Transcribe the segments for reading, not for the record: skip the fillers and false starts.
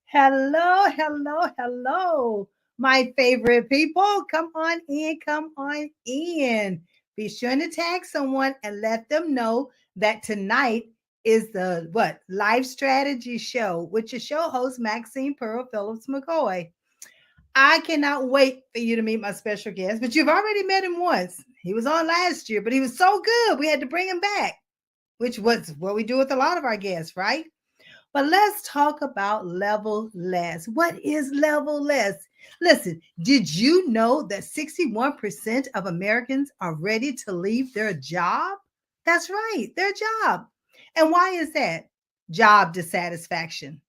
Hello, hello, hello, my favorite people. Come on in, come on in. Be sure to tag someone and let them know that tonight is the life strategy show with your show host Maxine Pearl Phillips McCoy. I cannot wait for you to meet my special guest, but you've already met him once. He was on last year, but he was so good we had to bring him back, which was what we do with a lot of our guests, right? But let's talk about level less. What is level less? Listen, did you know that 61% of Americans are ready to leave their job? That's right, their job. And why is that? Job dissatisfaction.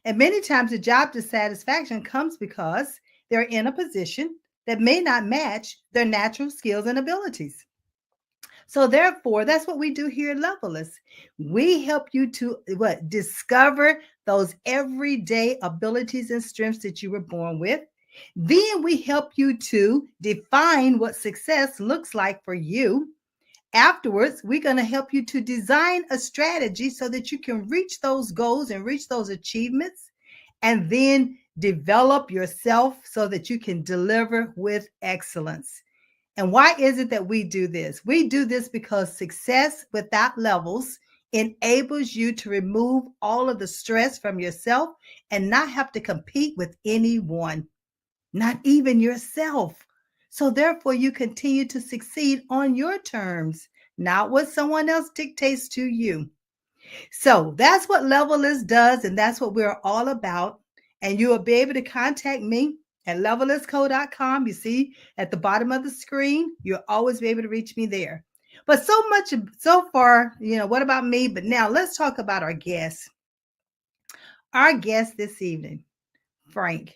And many times the job dissatisfaction comes because they're in a position that may not match their natural skills and abilities. So therefore, that's what we do here at Levelist. We help you to discover those everyday abilities and strengths that you were born with. Then we help you to define what success looks like for you. Afterwards, we're going to help you to design a strategy so that you can reach those goals and reach those achievements, and then develop yourself so that you can deliver with excellence. And why is it that we do this? We do this because success without levels enables you to remove all of the stress from yourself and not have to compete with anyone, not even yourself. So therefore, you continue to succeed on your terms, not what someone else dictates to you. So that's what Levelist does, and that's what we're all about. And you will be able to contact me at levelistco.com. You see at the bottom of the screen, you'll always be able to reach me there. But so much so far, what about me? But now let's talk about our guest. Our guest this evening, Frank.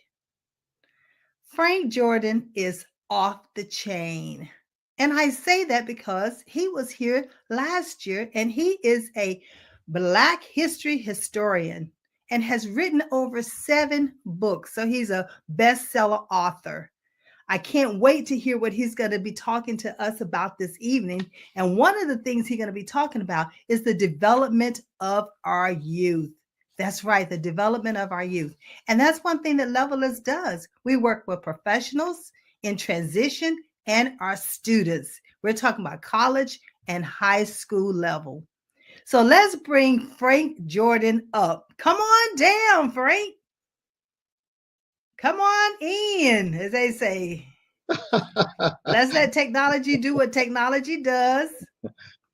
Frank Jordan is off the chain. And I say that because he was here last year, and he is a Black history historian and has written over 7 books. So he's a bestseller author. I can't wait to hear what he's going to be talking to us about this evening. And one of the things he's going to be talking about is the development of our youth. That's right, the development of our youth. And that's one thing that Levelist does. We work with professionals in transition and our students. We're talking about college and high school level. So let's bring Frank Jordan up. Come on down, Frank. Come on in, as they say. Let's let technology do what technology does.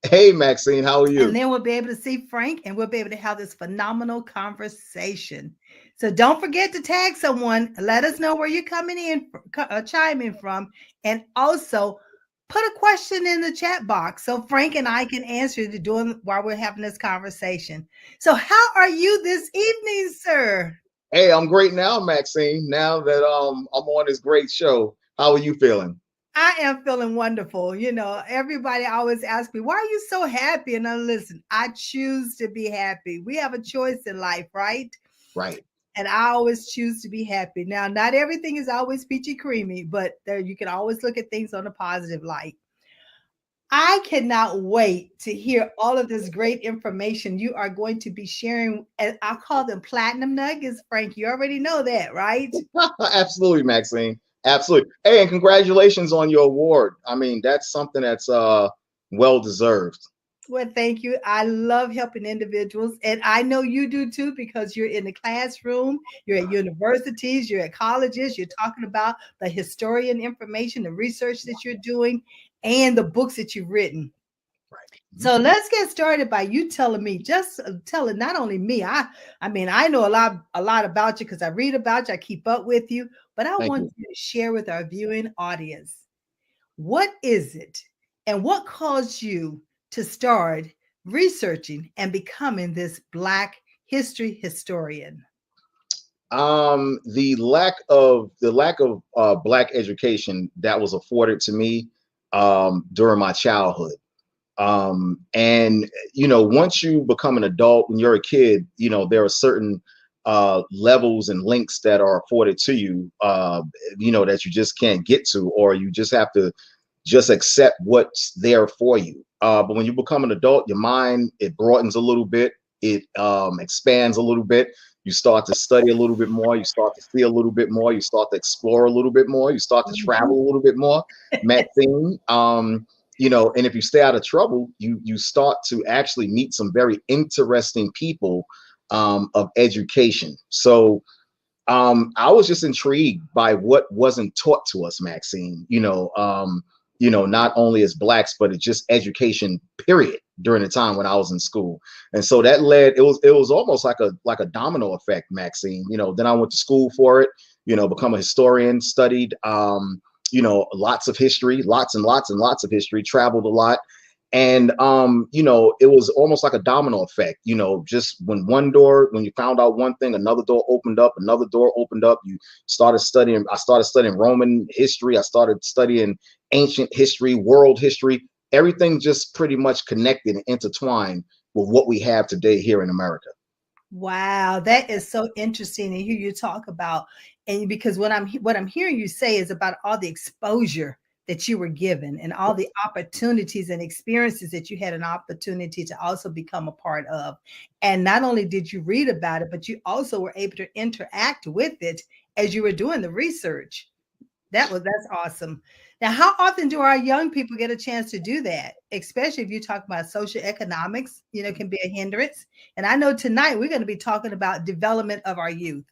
Hey, Maxine, how are you? And then we'll be able to see Frank, and we'll be able to have this phenomenal conversation. So don't forget to tag someone. Let us know where you're coming in, chiming from, and also put a question in the chat box so Frank and I can answer it while we're having this conversation. So how are you this evening, sir? Hey, I'm great now, Maxine. Now that I'm on this great show, how are you feeling? I am feeling wonderful. Everybody always asks me, why are you so happy? And I listen, I choose to be happy. We have a choice in life, right? Right. And I always choose to be happy. Now, not everything is always peachy creamy, but you can always look at things on a positive light. I cannot wait to hear all of this great information you are going to be sharing. And I call them platinum nuggets, Frank. You already know that, right? Absolutely, Maxine. Absolutely. Hey, and congratulations on your award. I mean, that's something that's well deserved. Well, thank you. I love helping individuals, and I know you do too, because you're in the classroom, you're at universities, you're at colleges, you're talking about the historian information, the research that you're doing, and the books that you've written. Right. So let's get started by you telling me, just telling not only me, I mean, I know a lot about you because I read about you, I keep up with you, but I want you to share with our viewing audience, what is it and what caused you to start researching and becoming this Black history historian? The lack of Black education that was afforded to me during my childhood. And once you become an adult, when you're a kid, there are certain levels and links that are afforded to you, that you just can't get to, or you just have to just accept what's there for you. But when you become an adult, your mind, it broadens a little bit, it expands a little bit. You start to study a little bit more, you start to see a little bit more, you start to explore a little bit more, you start to Mhm. travel a little bit more, Maxine. And if you stay out of trouble, you start to actually meet some very interesting people of education. So I was just intrigued by what wasn't taught to us, Maxine. Not only as blacks, but it's just education, period, during the time when I was in school. And so that led, it was almost like a domino effect, Maxine. Then I went to school for it, become a historian, studied lots of history, lots and lots and lots of history, traveled a lot. And it was almost like a domino effect. Just when you found out one thing, another door opened up, another door opened up. I started studying Roman history, I started studying ancient history, world history. Everything just pretty much connected and intertwined with what we have today here in America. Wow, that is so interesting to hear you talk about. And because what I'm hearing you say is about all the exposure that you were given and all the opportunities and experiences that you had an opportunity to also become a part of. And not only did you read about it, but you also were able to interact with it as you were doing the research. That's awesome. Now, how often do our young people get a chance to do that? Especially if you talk about social economics, can be a hindrance. And I know tonight we're going to be talking about development of our youth.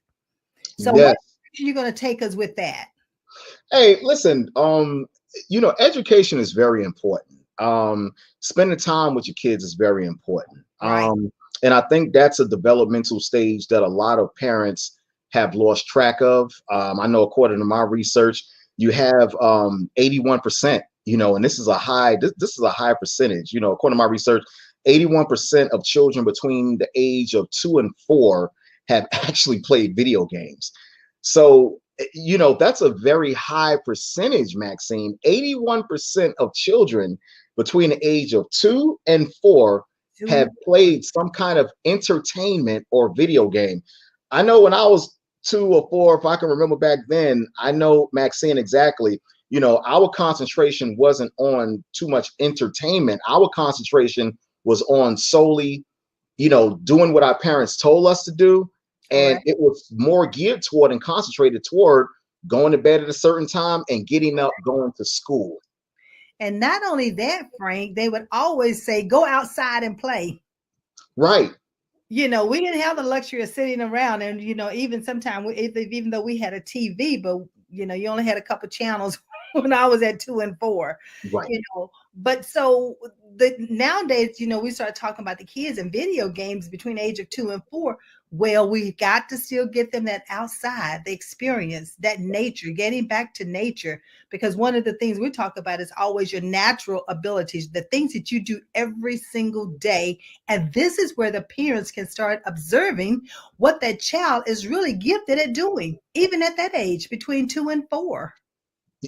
So what Yes. are you going to take us with that? Hey, listen, education is very important. Spending time with your kids is very important. Right. And I think that's a developmental stage that a lot of parents have lost track of. I know according to my research, you have 81%, and this is a high percentage, according to my research, 81% of children between the age of 2 and 4 have actually played video games. So that's a very high percentage, Maxine. 81% of children between the age of 2 and 4 Two have and played some kind of entertainment or video game. I know when I was 2 or 4, if I can remember back then, I know, Maxine, exactly. Our concentration wasn't on too much entertainment. Our concentration was on solely doing what our parents told us to do. And correct. it was more geared toward and concentrated toward going to bed at a certain time and getting up, going to school. And not only that, Frank, they would always say, go outside and play. Right. We didn't have the luxury of sitting around and, even sometimes even though we had a TV, but you only had a couple channels when I was at 2 and 4, Right. but so nowadays, we start talking about the kids and video games between the age of 2 and 4. Well, we got to still get them that outside, the experience, that nature, getting back to nature, because one of the things we talk about is always your natural abilities, the things that you do every single day. And this is where the parents can start observing what that child is really gifted at doing, even at that age between 2 and 4.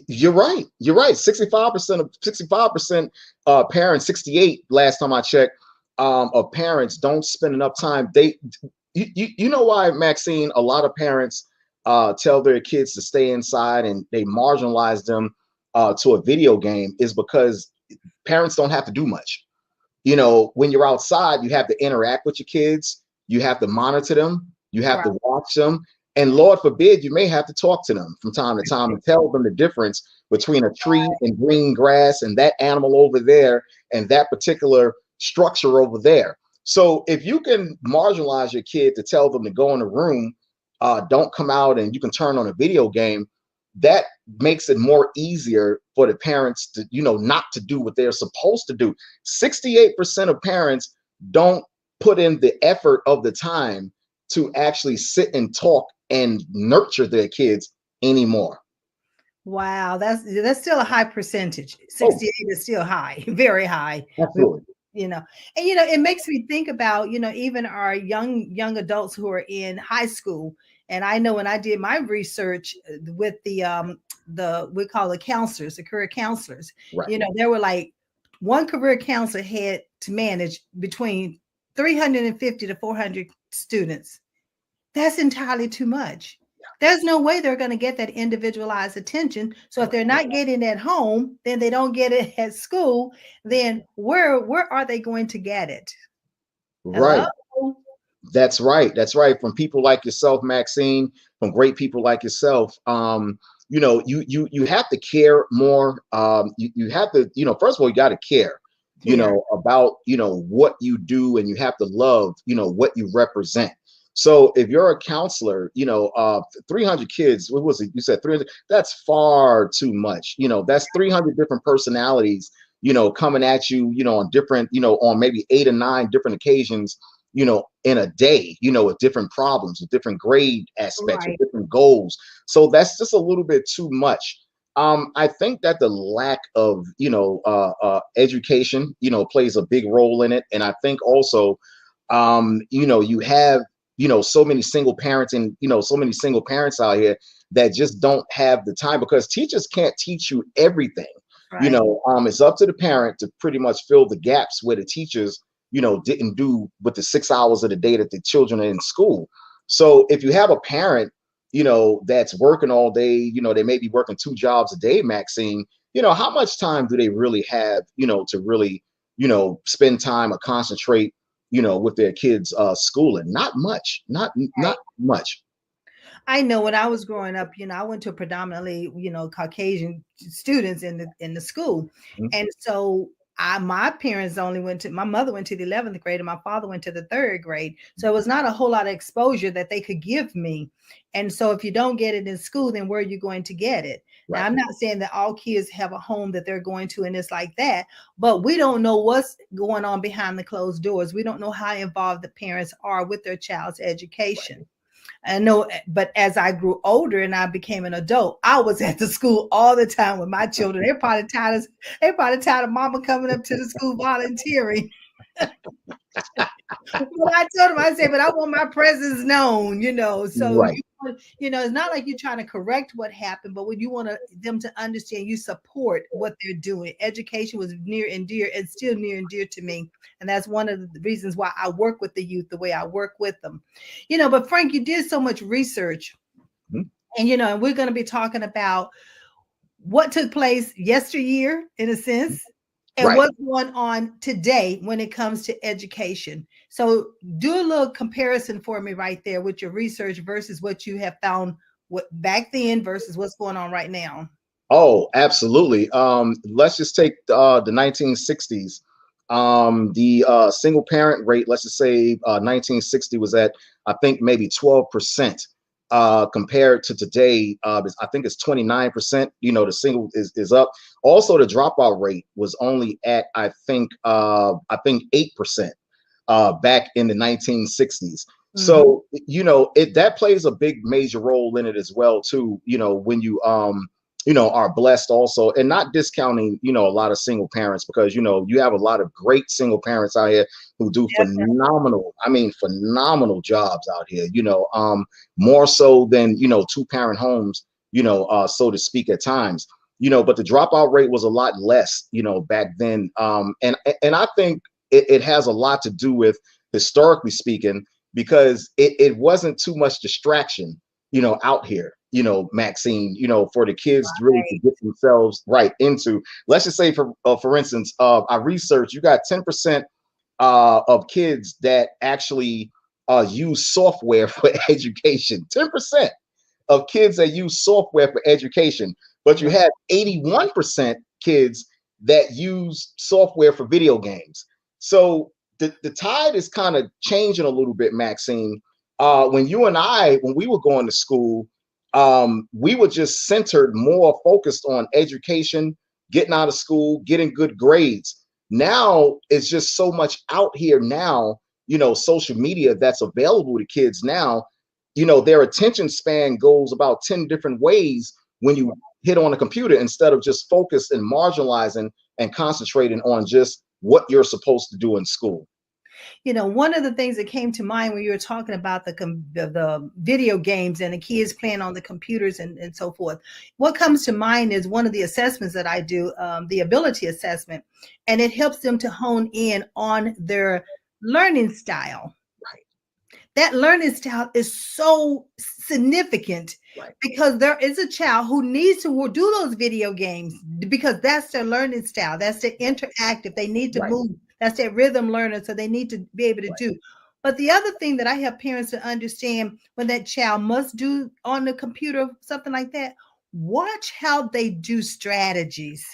You're right. You're right. 65% parents, 68 last time I checked, of parents don't spend enough time. You know why, Maxine, a lot of parents tell their kids to stay inside and they marginalize them to a video game is because parents don't have to do much. When you're outside, you have to interact with your kids, you have to monitor them, you have Right. to watch them, and Lord forbid, you may have to talk to them from time to time and tell them the difference between a tree and green grass and that animal over there and that particular structure over there. So if you can marginalize your kid to tell them to go in a room, don't come out, and you can turn on a video game, that makes it more easier for the parents to, not to do what they're supposed to do. 68% of parents don't put in the effort of the time to actually sit and talk and nurture their kids anymore. Wow, that's still a high percentage. Oh, 68 is still high, very high. We, absolutely. you know, and it makes me think about, even our young adults who are in high school. And I know when I did my research with the we call it counselors, the career counselors, Right. there were like one career counselor had to manage between 350 to 400 students. That's entirely too much. There's no way they're going to get that individualized attention. So if they're not getting it at home, then they don't get it at school. Then where are they going to get it? Hello? Right. That's right. That's right. From people like yourself, Maxine, from great people like yourself. You have to care more. You have to, first of all, you got to care, Care. about, what you do, and you have to love, what you represent. So if you're a counselor, 300 kids, what was it? You said 300, that's far too much. That's 300 different personalities, coming at you, on different, on maybe 8 or 9 different occasions, in a day, with different problems, with different grade aspects, with Right. different goals. So that's just a little bit too much. I think that the lack of, education, plays a big role in it. And I think also, you have, so many single parents, and, so many single parents out here that just don't have the time, because teachers can't teach you everything. Right. It's up to the parent to pretty much fill the gaps where the teachers, didn't do with the 6 hours of the day that the children are in school. So if you have a parent, that's working all day, they may be working 2 jobs a day, Maxine, how much time do they really have, to really, spend time or concentrate, with their kids schooling? Not much, not much. I know when I was growing up, I went to predominantly, Caucasian students in the school. Mhm. And so my parents only my mother went to the 11th grade and my father went to the 3rd grade. So it was not a whole lot of exposure that they could give me. And so if you don't get it in school, then where are you going to get it? Now, Right. I'm not saying that all kids have a home that they're going to and it's like that, but we don't know what's going on behind the closed doors. We don't know how involved the parents are with their child's education. I know, but as I grew older and I became an adult, I was at the school all the time with my children. They probably tired of mama coming up to the school volunteering. But I told him, I said, but I want my presence known. So Right. it's not like you're trying to correct what happened, but when you want them to understand, you support what they're doing. Education was near and dear and still near and dear to me. And that's one of the reasons why I work with the youth the way I work with them. But Frank, you did so much research, Mhm. and we're going to be talking about what took place yesteryear, in a sense, and Right. what's going on today when it comes to education. So do a little comparison for me right there with your research versus what you have found what back then versus what's going on right now. Oh, absolutely. Let's just take the 1960s. The single parent rate, let's just say 1960 was at, I think, maybe 12%. Compared to today, I think it's 29%. The single is up. Also, the dropout rate was only at, I think 8% back in the 1960s. Mhm. So, that plays a big major role in it as well too. When you are blessed also, and not discounting, a lot of single parents, because, you have a lot of great single parents out here who do Definitely. phenomenal jobs out here, more so than, 2-parent homes, so to speak at times, but the dropout rate was a lot less, back then. And I think it has a lot to do with, historically speaking, because it wasn't too much distraction, out here, Maxine, for the kids really to get themselves right into. Let's just say, for instance, I researched, you got 10% of kids that actually use software for education. 10% of kids that use software for education, but you Right. have 81% kids that use software for video games. So the tide is kind of changing a little bit, Maxine. When we were going to school, we were just centered more focused on education, getting out of school, getting good grades. Now it's just so much out here now, social media that's available to kids now. Their attention span goes about 10 different ways when you hit on a computer, instead of just focused and marginalizing and concentrating on just what you're supposed to do in school. One of the things that came to mind when you were talking about the video games and the kids playing on the computers and so forth, what comes to mind is one of the assessments that I do, the ability assessment, and it helps them to hone in on their learning style. Right. that learning style is so significant Right. because there is a child who needs to do those video games because that's their learning style. That's their interactive. They need to Right. move. That's their rhythm learner. So they need to be able to Right. do. But the other thing that I help parents to understand when that child must do on the computer, something like that, watch how they do strategies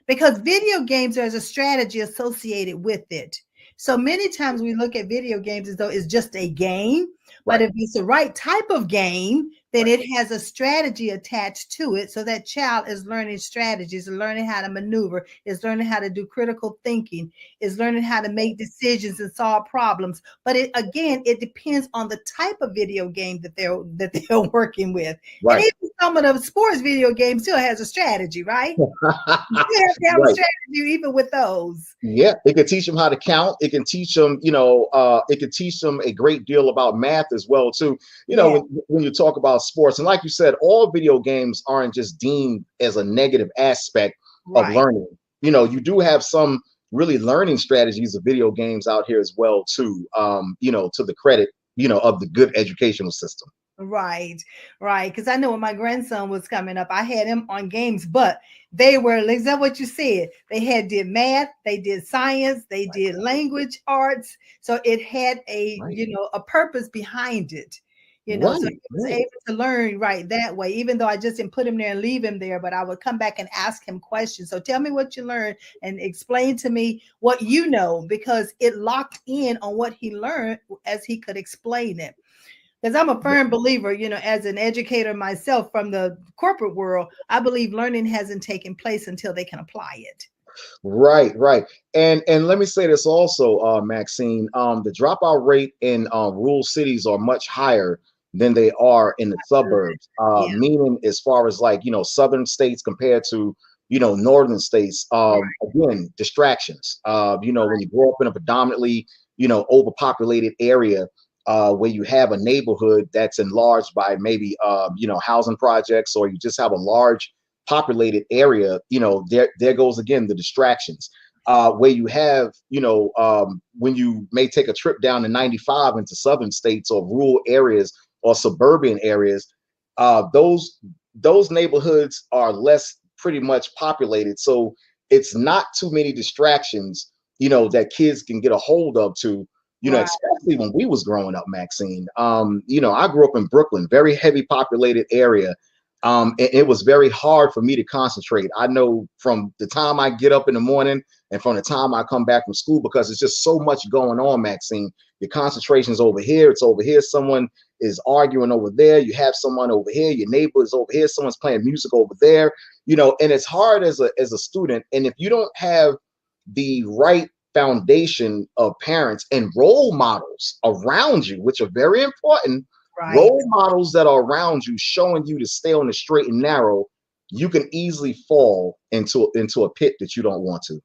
because video games, there's a strategy associated with it. So many times we look at video games as though it's just a game, but Right. if it's the right type of game, then Right. it has a strategy attached to it. So that child is learning strategies, learning how to maneuver, is learning how to do critical thinking, is learning how to make decisions and solve problems. But it again, it depends on the type of video game that they're working with. And Right. even some of the sports video games still has a strategy, right? You have to have a Right. strategy even with those. Yeah, it can teach them how to count. It can teach them, it can teach them a great deal about math as well too. Yeah, When you talk about sports, and like you said, all video games aren't just deemed as a negative aspect of right. learning. You do have some really learning strategies of video games out here as well too. To the credit, of the good educational system. Right, right. Because I know when my grandson was coming up, I had him on games, but they were exactly what you said. They did math, they did science, they Right. did language arts. So it had Right. a purpose behind it. So Right. he was Right. able to learn right that way, even though I just didn't put him there and leave him there, but I would come back and ask him questions. So tell me what you learned and explain to me what you know, because it locked in on what he learned as he could explain it. Because I'm a firm believer, as an educator myself from the corporate world, I believe learning hasn't taken place until they can apply it. Right, right. And let me say this also, Maxine. The dropout rate in rural cities are much higher than they are in the Good. suburbs. Yeah, Meaning, as far as like southern states compared to northern states. right, Again, distractions. When you grow up in a predominantly overpopulated area. Where you have a neighborhood that's enlarged by maybe housing projects, or you just have a large populated area, there goes again the distractions. Where you have, when you may take a trip down to 95 into southern states or rural areas or suburban areas, those neighborhoods are less pretty much populated. So it's not too many distractions, that kids can get a hold of to, right. especially when we was growing up, Maxine. I grew up in Brooklyn, very heavy populated area. It was very hard for me to concentrate. I know from the time I get up in the morning and from the time I come back from school, because it's just so much going on, Maxine. Your concentration's over here, it's over here. Someone is arguing over there. You have someone over here. Your neighbor is over here. Someone's playing music over there. And it's hard as a student. And if you don't have the right foundation of parents and role models around you, which are very important, Right. role models that are around you showing you to stay on the straight and narrow, you can easily fall into a pit that you don't want to.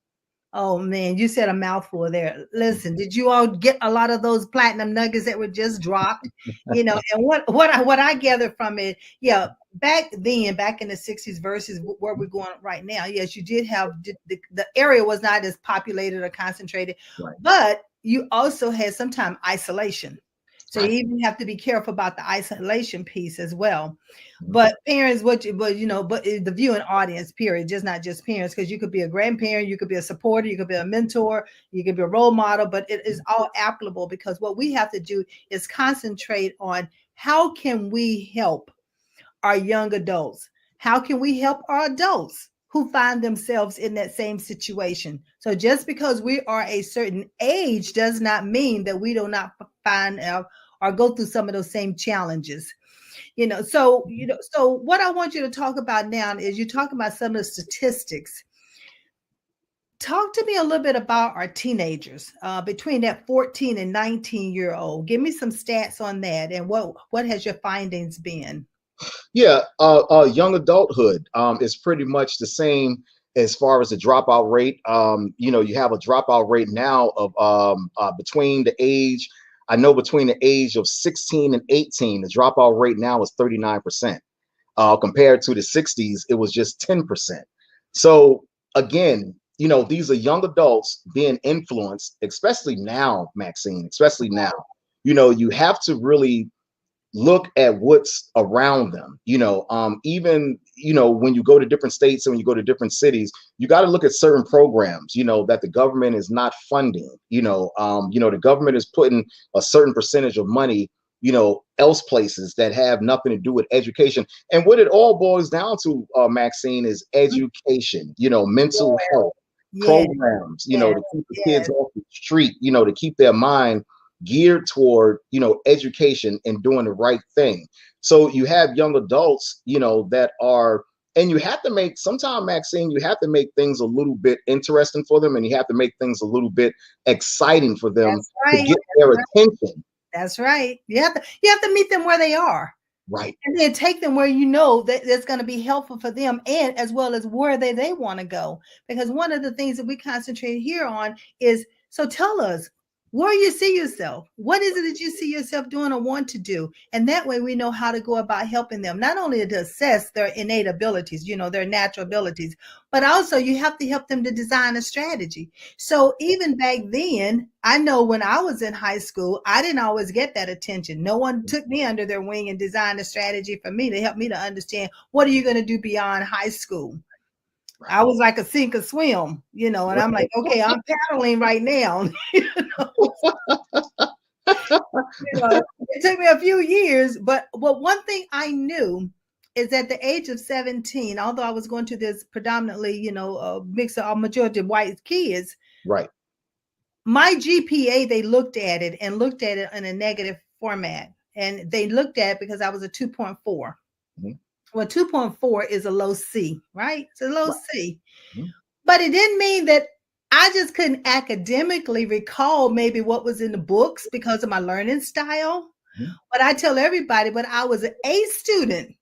Oh man, you said a mouthful there. Listen, did you all get a lot of those platinum nuggets that were just dropped? And what I gather from it, yeah, back then, back in the 60s versus where we're going right now. Yes, you did have the area was not as populated or concentrated, Right. but you also had sometimes isolation. So you Right. even have to be careful about the isolation piece as well. Mhm. But parents, but the viewing audience, period, just not just parents, because you could be a grandparent, you could be a supporter, you could be a mentor, you could be a role model, but it is all applicable because what we have to do is concentrate on how can we help our young adults? How can we help our adults who find themselves in that same situation? So just because we are a certain age does not mean that we do not find or go through some of those same challenges. So what I want you to talk about now is you talk about some of the statistics. Talk to me a little bit about our teenagers between that 14 and 19-year old. Give me some stats on that and what has your findings been? Yeah, young adulthood is pretty much the same as far as the dropout rate. You have a dropout rate now of between the age of 16 and 18, the dropout rate now is 39%. Compared to the 60s, it was just 10%. So again, these are young adults being influenced, especially now, Maxine, especially now. you have to really look at what's around them. Even when you go to different states and when you go to different cities, you got to look at certain programs that the government is not funding. The government is putting a certain percentage of money else places that have nothing to do with education. And what it all boils down to, Maxine, is education, mental health Yeah, programs, yeah, to keep the kids yes. off the street, to keep their mind geared toward education and doing the right thing. So you have young adults that are, and you have to make, sometimes, Maxine, you have to make things a little bit interesting for them, and you have to make things a little bit exciting for them That's to right. get their attention. That's right. You have to meet them where they are. Right. And then take them where you know that it's going to be helpful for them, and as well as where they want to go. Because one of the things that we concentrate here on is, so tell us where you see yourself. What is it that you see yourself doing or want to do? And that way we know how to go about helping them, not only to assess their innate abilities, their natural abilities, but also you have to help them to design a strategy. So even back then, I know when I was in high school, I didn't always get that attention. No one took me under their wing and designed a strategy for me to help me to understand, what are you going to do beyond high school? Right. I was like a sink or swim, and I'm like, okay, I'm paddling right now. It took me a few years, but one thing I knew is at the age of 17, although I was going to this predominantly, mix of majority of white kids, Right. my GPA, they looked at it in a negative format. And they looked at it because I was a 2.4. Mm-hmm. Well, 2.4 is a low C, right? It's a low Right. C. Mm-hmm. But it didn't mean that I just couldn't academically recall maybe what was in the books because of my learning style. Mm-hmm. But I tell everybody, but I was an A student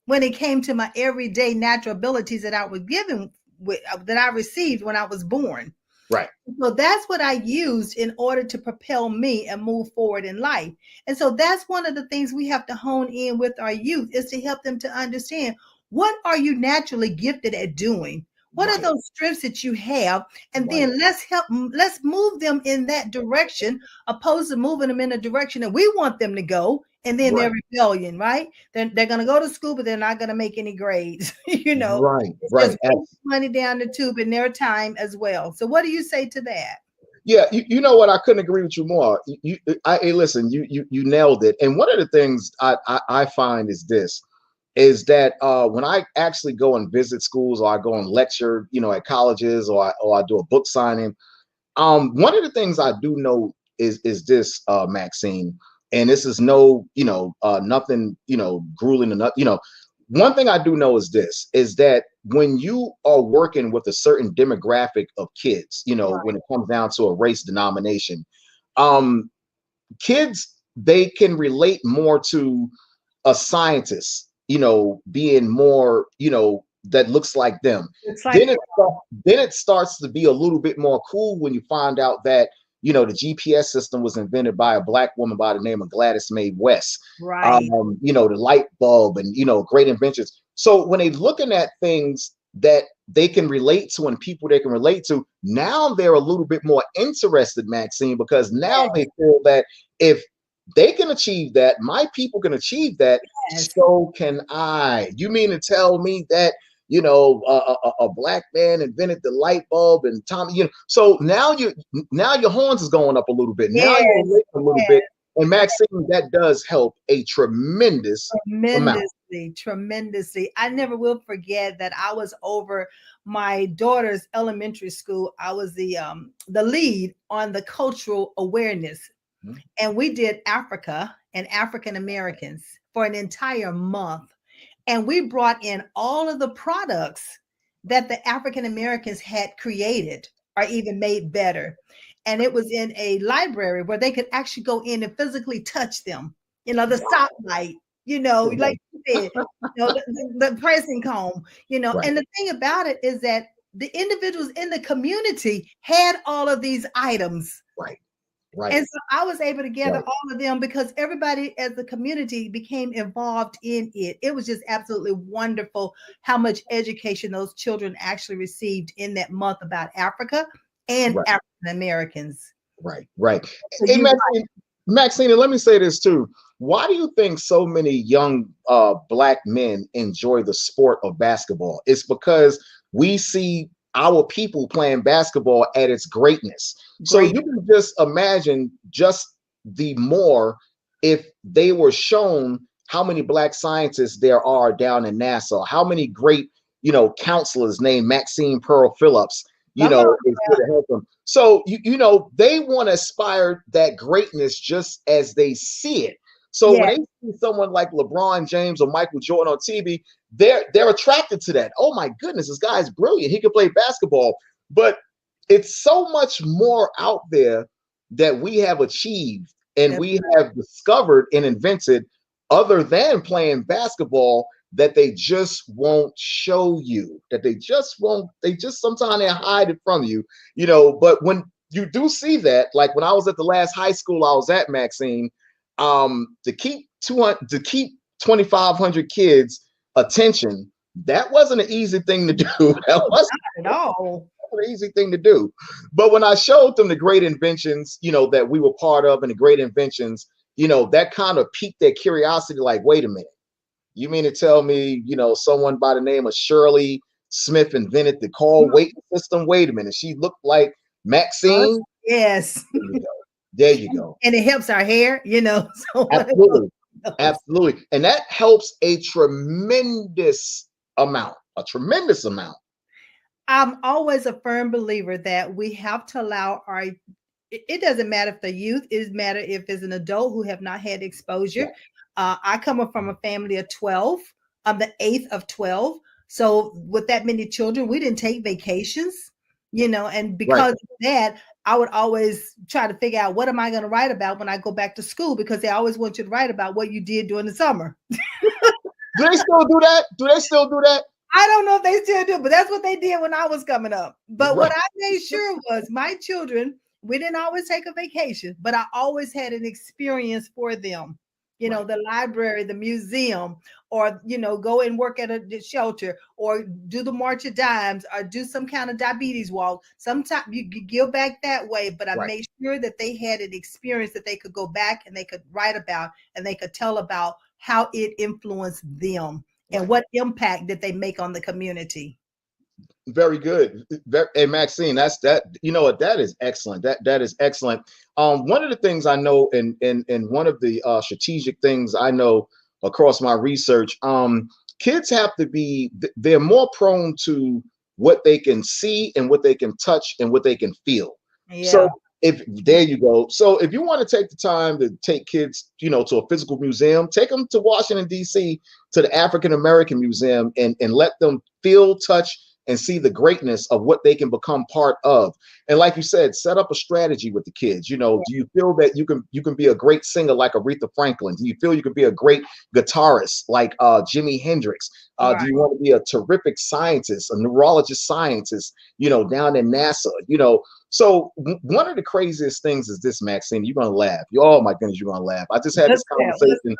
when it came to my everyday natural abilities that I was given with, that I received when I was born. Right. So that's what I used in order to propel me and move forward in life. And so that's one of the things we have to hone in with our youth, is to help them to understand, what are you naturally gifted at doing? What are Right. those strengths that you have? And Right. then let's move them in that direction, opposed to moving them in a direction that we want them to go. And then Right. they're rebellion, right? They're going to go to school, but they're not going to make any grades. Right. It's Right. just money down the tube and their time as well. So what do you say to that? Yeah, you know what? I couldn't agree with you more. Hey, listen, you nailed it. And one of the things I find is this, is that when I actually go and visit schools, or I go and lecture, at colleges, or I do a book signing, one of the things I do know is this, Maxine, and this is no, nothing, grueling enough, one thing I do know is this, is that when you are working with a certain demographic of kids, when it comes down to a race denomination, um, kids, they can relate more to a scientist, being more, that looks like them. It's like, Then it starts to be a little bit more cool when you find out that the GPS system was invented by a Black woman by the name of Gladys Mae West. right. The light bulb, and great inventions. So when they're looking at things that they can relate to and people they can relate to, now they're a little bit more interested, Maxine, because now they feel that if they can achieve that, my people can achieve that, Yes. so can I. You mean to tell me that a Black man invented the light bulb, and Tommy, so now your horns is going up a little bit. Now Yes. you're relating a little bit. And Maxine, that does help a tremendous amount. Tremendously. I never will forget that I was over my daughter's elementary school. I was the lead on the cultural awareness. Mhm. And we did Africa and African Americans for an entire month. And we brought in all of the products that the African Americans had created or even made better. And it was in a library where they could actually go in and physically touch them. The stoplight, like you said, the pressing comb, Right. And the thing about it is that the individuals in the community had all of these items. Right. Right. And so I was able to gather Right. all of them because everybody as the community became involved in it. It was just absolutely wonderful how much education those children actually received in that month about Africa and Right. African Americans. Right. So Hey, you're Maxine, Maxine, let me say this too. Why do you think so many young black men enjoy the sport of basketball? It's because we see our people playing basketball at its greatness. So Great. you can just imagine just the more if they were shown how many black scientists there are down in NASA, how many great, counselors named Maxine Pearl Phillips, Come on. is here to help them. So they want to aspire that greatness just as they see it. So when Yeah. they see someone like LeBron James or Michael Jordan on TV, they're attracted to that. Oh my goodness, this guy is brilliant. He can play basketball. But it's so much more out there that we have achieved and That's we have discovered and invented other than playing basketball that they just won't show you, that they just sometimes they hide it from you, but when you do see that, like when I was at the last high school I was at, Maxine, to keep 2,500 kids attention, that wasn't an easy thing to do. That wasn't not at all. an easy thing to do. But when I showed them the great inventions, that we were part of and the great inventions, that kind of piqued their curiosity, like, wait a minute. You mean to tell me, someone by the name of Shirley Smith invented the call waiting system? Wait a minute. She looked like Maxine. Yes. There you go. And it helps our hair, So Absolutely. Absolutely. And that helps a tremendous amount. I'm always a firm believer that we have to allow it doesn't matter if the youth, it matter if it's an adult who have not had exposure. Yeah. I come from a family of 12. I'm the 8th of 12. So with that many children, we didn't take vacations, and because of that, I would always try to figure out what am I going to write about when I go back to school, because they always want you to write about what you did during the summer. Do they still do that? I don't know if they still do, but that's what they did when I was coming up. But what I made sure was my children, we didn't always take a vacation, but I always had an experience for them. The library, the museum, or, go and work at a shelter, or do the March of Dimes, or do some kind of diabetes walk. Sometimes you give back that way, but I made sure that they had an experience that they could go back and they could write about and they could tell about how it influenced them and what impact did they make on the community. Very good. Hey, Maxine, that is excellent. That is excellent. One of the things I know, and one of the strategic things I know across my research, kids have to be, they're more prone to what they can see and what they can touch and what they can feel. Yeah. So there you go. So if you want to take the time to take kids, to a physical museum, take them to Washington, D.C., to the African American Museum, and let them feel, touch, and see the greatness of what they can become part of. And like you said, set up a strategy with the kids. Do you feel that you can be a great singer like Aretha Franklin? Do you feel you can be a great guitarist like Jimi Hendrix? Do you want to be a terrific scientist, a neurologist scientist, down in NASA? So one of the craziest things is this, Maxine. You're gonna laugh. Oh my goodness, you're gonna laugh. I just had this conversation.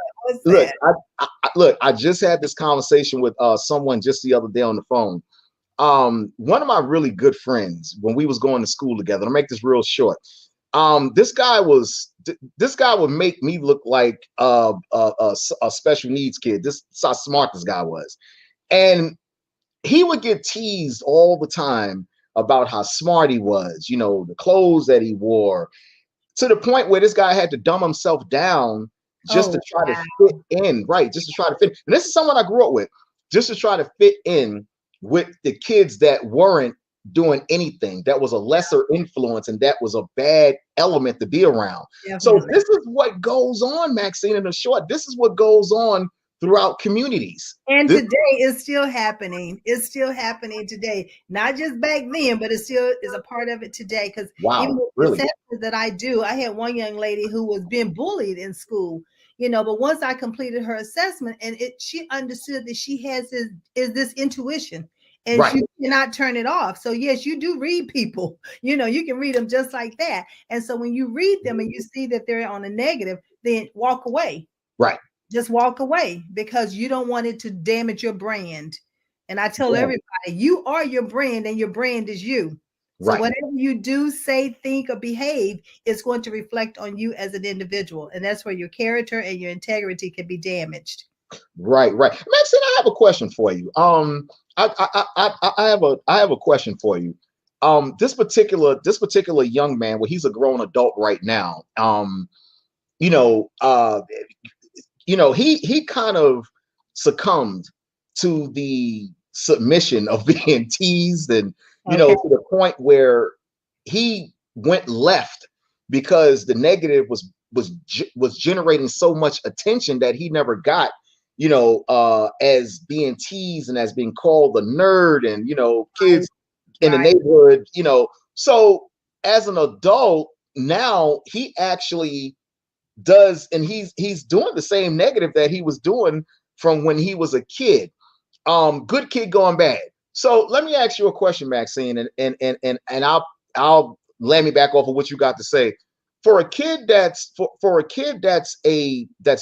Look, I just had this conversation with someone just the other day on the phone. One of my really good friends, when we was going to school together, I'll make this real short. This guy would make me look like a special needs kid. This is how smart this guy was. And he would get teased all the time about how smart he was, the clothes that he wore, to the point where this guy had to dumb himself down just to try to fit in, just to try to fit. And this is someone I grew up with, just to try to fit in with the kids that weren't doing anything, that was a lesser influence, and that was a bad element to be around. So this is what goes on, Maxine, in the short. This is what goes on throughout communities. And today it's still happening. It's still happening today. Not just back then, but it still is a part of it today. Because even the assessment that I do, I had one young lady who was being bullied in school, but once I completed her assessment, and she understood that she has this intuition, and she cannot turn it off. So yes, you do read people, you can read them just like that. And so when you read them and you see that they're on a negative, then walk away. Right. Just walk away, because you don't want it to damage your brand. And I tell everybody, you are your brand and your brand is you. So whatever you do, say, think, or behave is going to reflect on you as an individual. And that's where your character and your integrity can be damaged. Right, right. Maxine, I have a question for you. I have a question for you. This particular young man, well, he's a grown adult right now. You know, uh, he kind of succumbed to the submission of being teased, and Okay. to the point where he went left because the negative was generating so much attention that he never got, as being teased and as being called the nerd, and Right. kids in the Right. neighborhood. So as an adult now, he actually does, and he's doing the same negative that he was doing from when he was a kid. Good kid going bad. So let me ask you a question, Maxine, and I'll let me back off of what you got to say. For a kid that's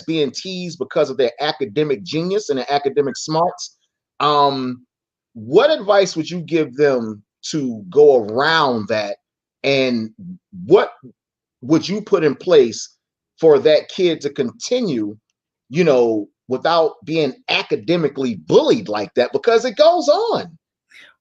being teased because of their academic genius and their academic smarts, um, what advice would you give them to go around that, and what would you put in place for that kid to continue, without being academically bullied like that? Because it goes on.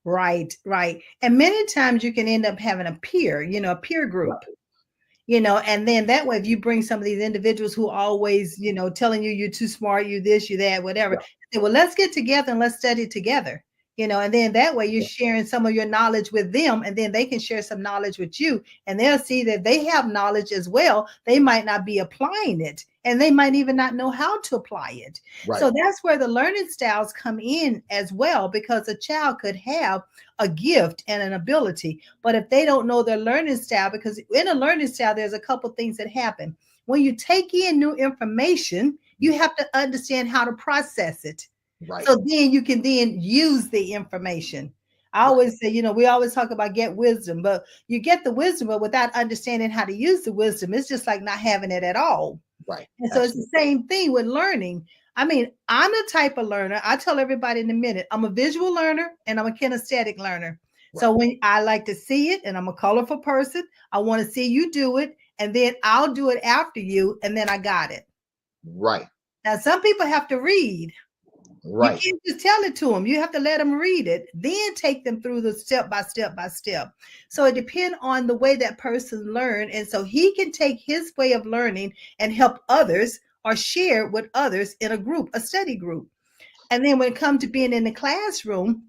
Right. Right. And many times you can end up having a peer, a peer group. Right. And then that way, if you bring some of these individuals who always, telling you you're too smart, you this, you that, whatever, Right. say, well, let's get together and let's study together. And then that way you're Yeah. sharing some of your knowledge with them, and then they can share some knowledge with you, and they'll see that they have knowledge as well. They might not be applying it, and they might even not know how to apply it. Right. So that's where the learning styles come in as well, because a child could have a gift and an ability, but if they don't know their learning style, because in a learning style, there's a couple things that happen. When you take in new information, you have to understand how to process it. Right. So then you can then use the information. I Right. always say, we always talk about get wisdom, but you get the wisdom, but without understanding how to use the wisdom, it's just like not having it at all. Right. And so it's Absolutely. the same thing with learning. I mean, I'm the type of learner. I tell everybody in a minute, I'm a visual learner and I'm a kinesthetic learner. Right. So when I like to see it, and I'm a colorful person, I want to see you do it, and then I'll do it after you, and then I got it. Right. Now, some people have to read. You Right. can't just tell it to them. You have to let them read it, then take them through the step by step by step. So it depends on the way that person learned. And so he can take his way of learning and help others or share with others in a group, a study group. And then when it comes to being in the classroom,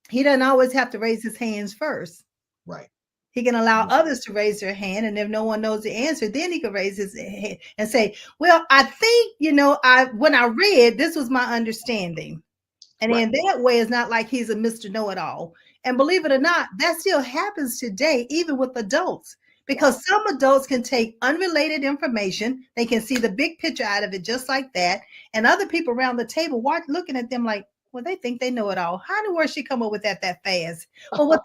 he doesn't always have to raise his hands first. Right. He can allow others to raise their hand, and if no one knows the answer, then he can raise his hand and say, well, I think, when I read, this was my understanding. And Right. in that way, it's not like he's a Mr. Know-it-all. And believe it or not, that still happens today, even with adults, because some adults can take unrelated information. They can see the big picture out of it just like that. And other people around the table looking at them like, well, they think they know it all. How in the world she come up with that fast? Well, what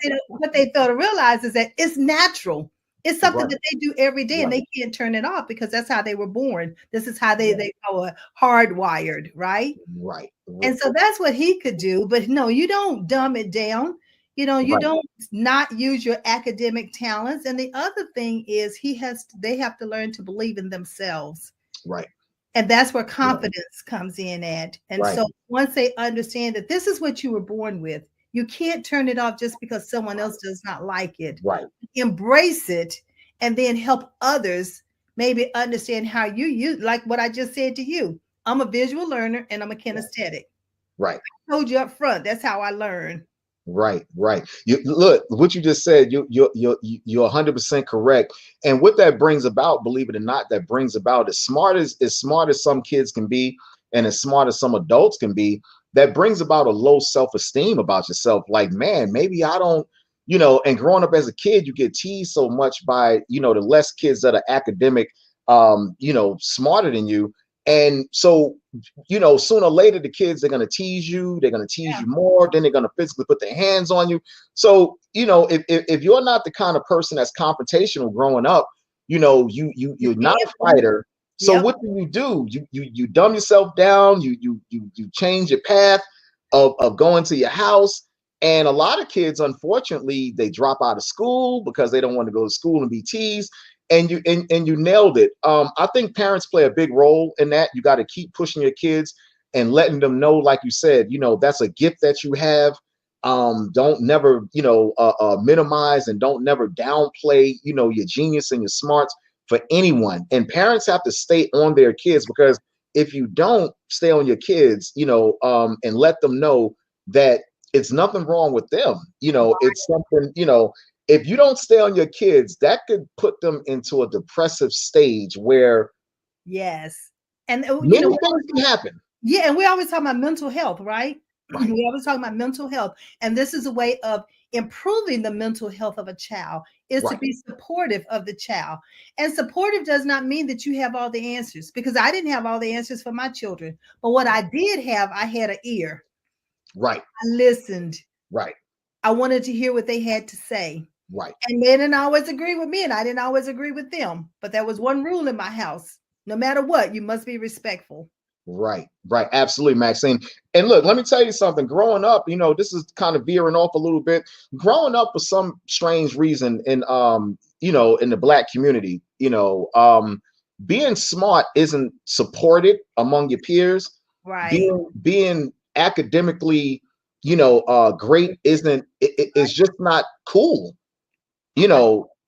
they fail to realize is that it's natural. It's something Right. that they do every day, and Right. they can't turn it off because that's how they were born. This is how Right. they call it hardwired, right? Right. And so that's what he could do. But no, you don't dumb it down. You Right. don't not use your academic talents. And the other thing is they have to learn to believe in themselves. Right. And that's where Right. confidence comes in at. And Right. so once they understand that this is what you were born with, you can't turn it off just because someone else does not like it. Right. Embrace it, and then help others maybe understand how you use, like what I just said to you. I'm a visual learner and I'm a kinesthetic. Right. I told you up front, that's how I learn. Right, right. You look what you just said. You're 100% correct. And what that brings about, believe it or not, that brings about as smart as some kids can be, and as smart as some adults can be. That brings about a low self-esteem about yourself. Like, man, maybe I don't. And growing up as a kid, you get teased so much by the less kids that are academic, smarter than you. And so, sooner or later, the kids are going to tease you. They're going to tease you more. Then they're going to physically put their hands on you. So, if you're not the kind of person that's confrontational growing up, you're not a fighter. So Yep. what do? You dumb yourself down. You change your path of going to your house, And a lot of kids, unfortunately, they drop out of school because they don't want to go to school and be teased. And you nailed it. I think parents play a big role in that. You got to keep pushing your kids and letting them know, like you said, that's a gift that you have. Don't never, minimize, and don't never downplay, your genius and your smarts for anyone. And parents have to stay on their kids, because if you don't stay on your kids, and let them know that it's nothing wrong with them, it's something, if you don't stay on your kids, that could put them into a depressive stage where Yes. And many things can happen. Yeah, and we always talk about mental health, right? Right. We always talk about mental health. And this is a way of improving the mental health of a child, is to be supportive of the child. And supportive does not mean that you have all the answers, because I didn't have all the answers for my children. But what I did have, I had an ear. Right. I listened. Right. I wanted to hear what they had to say. Right. And they didn't always agree with me, and I didn't always agree with them. But there was one rule in my house: no matter what, you must be respectful. Right. Absolutely, Maxine. And look, let me tell you something. Growing up, this is kind of veering off a little bit. Growing up, for some strange reason, in in the Black community, being smart isn't supported among your peers. Right. Being academically, great is just not cool,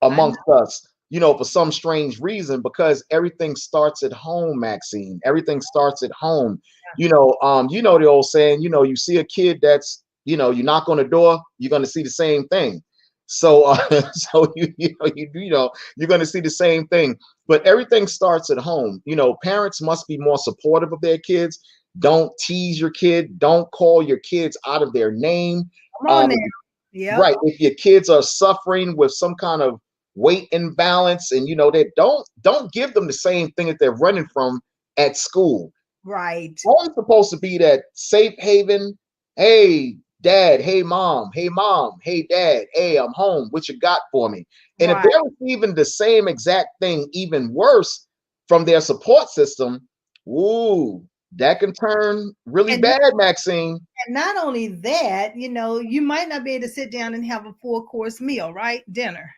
amongst us. For some strange reason, because everything starts at home, Maxine. Everything starts at home. The old saying, you see a kid that's, you knock on the door, you're going to see the same thing. So, you're going to see the same thing. But everything starts at home. Parents must be more supportive of their kids. Don't tease your kid. Don't call your kids out of their name. Come on now. Yeah. Right. If your kids are suffering with some kind of weight imbalance, and they don't give them the same thing that they're running from at school. Right. Always supposed to be that safe haven. Hey, dad. Hey, mom. Hey, mom. Hey, dad. Hey, I'm home. What you got for me? And if they're receiving the same exact thing, even worse, from their support system, that can turn really bad, Maxine. And not only that, you might not be able to sit down and have a full-course meal, right? Dinner.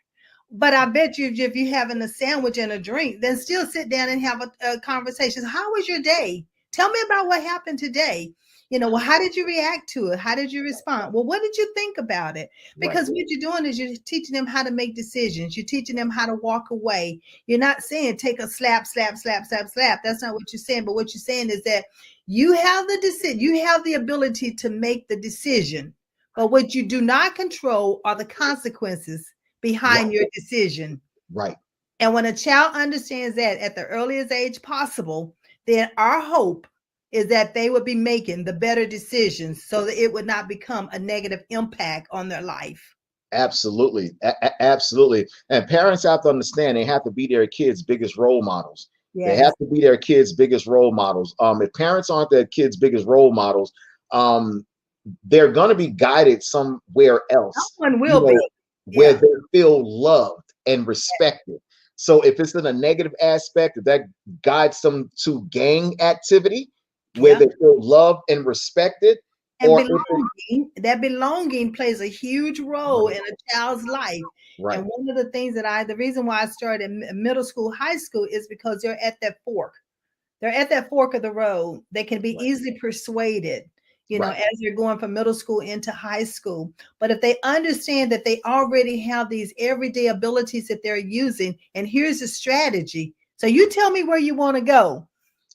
But I bet you, if you're having a sandwich and a drink, then still sit down and have a conversation. How was your day? Tell me about what happened today. Well, how did you react to it? How did you respond? Well, what did you think about it? Because what you're doing is you're teaching them how to make decisions. You're teaching them how to walk away. You're not saying take a slap, slap, slap, slap, slap. That's not what you're saying. But what you're saying is that you have the decision. You have the ability to make the decision. But what you do not control are the consequences behind your decision. Right. And when a child understands that at the earliest age possible, then our hope is that they would be making the better decisions, so that it would not become a negative impact on their life. Absolutely. Absolutely. And parents have to understand they have to be their kids' biggest role models. Yes. They have to be their kids' biggest role models. If parents aren't their kids' biggest role models, they're going to be guided somewhere else. Someone will be. Where they feel loved and respected. So if it's in a negative aspect, that guides them to gang activity where they feel loved and respected. And that belonging plays a huge role in a child's life. Right. And one of the things the reason why I started middle school, high school, is because they're at that fork. They're at that fork of the road. They can be easily persuaded, as they're going from middle school into high school. But if they understand that they already have these everyday abilities that they're using, and here's the strategy. So you tell me where you want to go.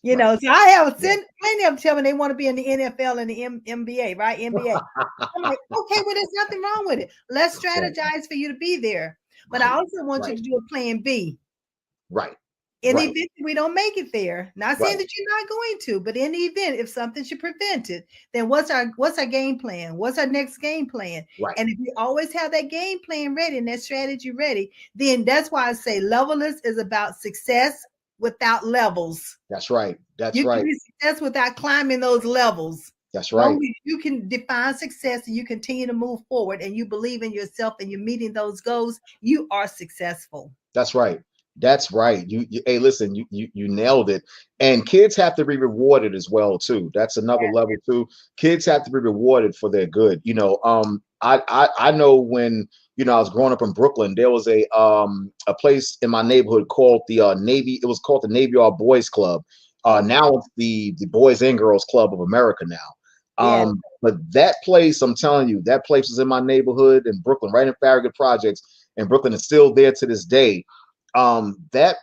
So I have plenty of them tell me they want to be in the NFL and the NBA, right? NBA. I'm like, okay, well, there's nothing wrong with it. Let's strategize for you to be there. But I also want you to do a plan B. Right. In the event we don't make it there, not saying that you're not going to, but in the event, if something should prevent it, then what's our game plan? What's our next game plan? Right. And if you always have that game plan ready and that strategy ready, then that's why I say levelless is about success without levels. That's right. You can be success without climbing those levels. That's right. You can define success and you continue to move forward and you believe in yourself and you're meeting those goals, you are successful. That's right. That's right. Hey, listen, you nailed it. And kids have to be rewarded as well, too. That's another level, too. Kids have to be rewarded for their good. I know when, you know, I was growing up in Brooklyn, there was a place in my neighborhood called the Navy. It was called the Navy Yard Boys Club. Okay. Now it's the Boys and Girls Club of America now. Yeah. But that place, I'm telling you, that place was in my neighborhood in Brooklyn, right in Farragut Projects, and Brooklyn is still there to this day. That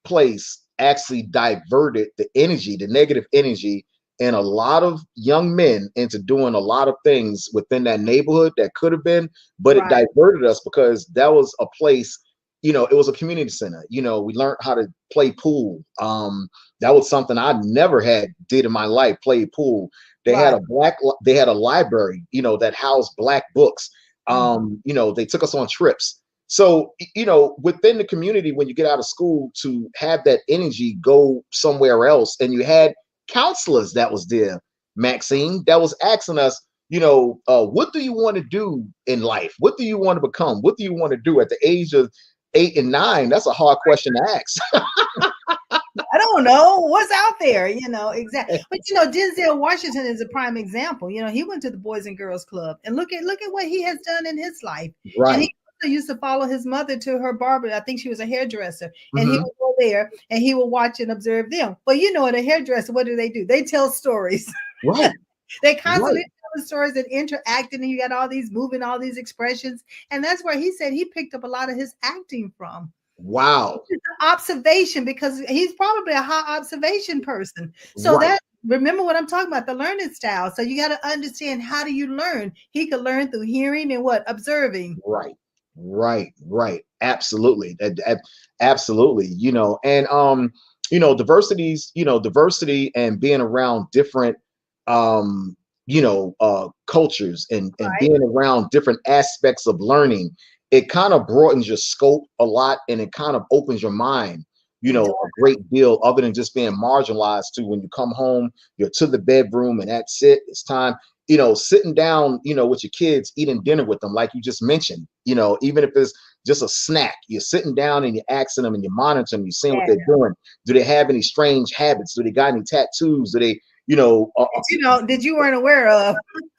place actually diverted the energy, the negative energy, and a lot of young men into doing a lot of things within that neighborhood that could have been, but it Right. diverted us because that was a place, you know, it was a community center. You know, we learned how to play pool. That was something I never had did in my life, play pool. They had Right. a they had a library, you know, that housed black books. Mhm. You know, they took us on trips. So, you know, within the community, when you get out of school, to have that energy go somewhere else, and you had counselors that was there, Maxine, that was asking us, you know, what do you want to do in life? What do you want to become? What do you want to do at the age of 8 and 9? That's a hard question to ask. I don't know what's out there, exactly. But Denzel Washington is a prime example. He went to the Boys and Girls Club, and look at what he has done in his life. And Right. he also used to follow his mother to her barber. I think she was a hairdresser, and he Hmm. would go there and he would watch and observe them. But at a hairdresser, what do? They tell stories. Right. They Right. constantly telling stories and interacting, and you got all these moving, all these expressions, and that's where he said he picked up a lot of his acting from Wow. observation, because he's probably a high observation person. So Right. that remember what I'm talking about, the learning style. So you got to understand, how do you learn? He could learn through hearing and what? Observing. Right. Right. Right. Absolutely. Absolutely. You know, and you know, diversity and being around different um, cultures and Right. being around different aspects of learning, it kind of broadens your scope a lot, and it kind of opens your mind, you It know, does. a great deal, other than just being marginalized to when you come home, you're to the bedroom and that's it. It's time, you know, sitting down, you know, with your kids, eating dinner with them, like you just mentioned, you know, even if it's just a snack, you're sitting down and you're asking them and you're monitoring them, you're seeing what Yeah. they're doing. Do they have any strange habits? Do they got any tattoos? Do they, you know, Did you weren't aware of?